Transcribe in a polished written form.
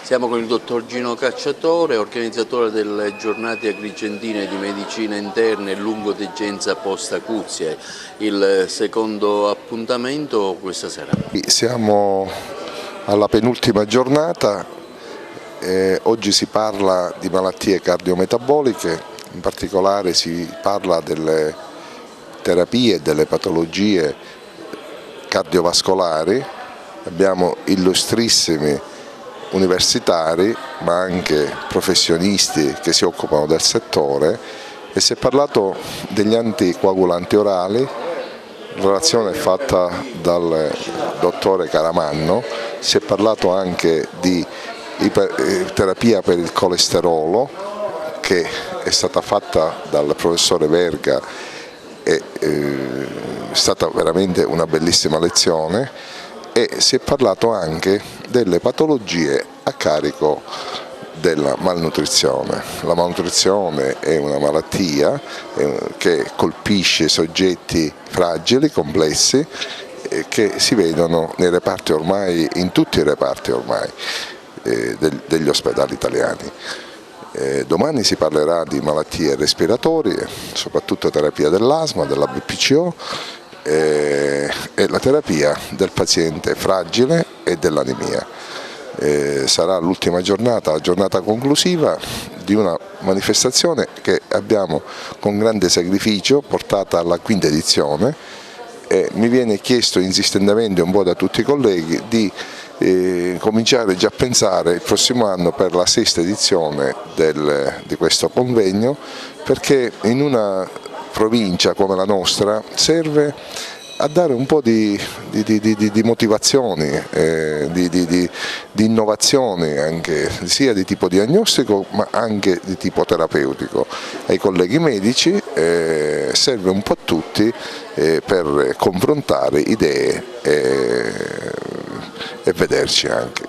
Siamo con il dottor Gino Cacciatore, organizzatore delle giornate agrigentine di medicina interna e lungodegenza post-acuzie. Il secondo appuntamento questa sera. Siamo alla penultima giornata, oggi si parla di malattie cardiometaboliche, in particolare si parla delle terapie e delle patologie cardiovascolari. Abbiamo illustrissimi universitari ma anche professionisti che si occupano del settore e si è parlato degli anticoagulanti orali. La relazione è fatta dal dottore Caramanno, si è parlato anche di terapia per il colesterolo che è stata fatta dal professore Verga, è stata veramente una bellissima lezione, e si è parlato anche delle patologie a carico della malnutrizione. La malnutrizione è una malattia che colpisce soggetti fragili, complessi, che si vedono nei reparti ormai, in tutti i reparti ormai degli ospedali italiani. Domani si parlerà di malattie respiratorie, soprattutto terapia dell'asma, della BPCO, e la terapia del paziente fragile e dell'anemia. Sarà l'ultima giornata, la giornata conclusiva di una manifestazione che abbiamo con grande sacrificio portata alla quinta edizione, e mi viene chiesto insistentemente un po' da tutti i colleghi di cominciare già a pensare il prossimo anno per la sesta edizione di questo convegno, perché in una provincia come la nostra serve a dare un po' di motivazioni, di innovazioni anche, sia di tipo diagnostico ma anche di tipo terapeutico. Ai colleghi medici serve un po' a tutti per confrontare idee e vederci anche.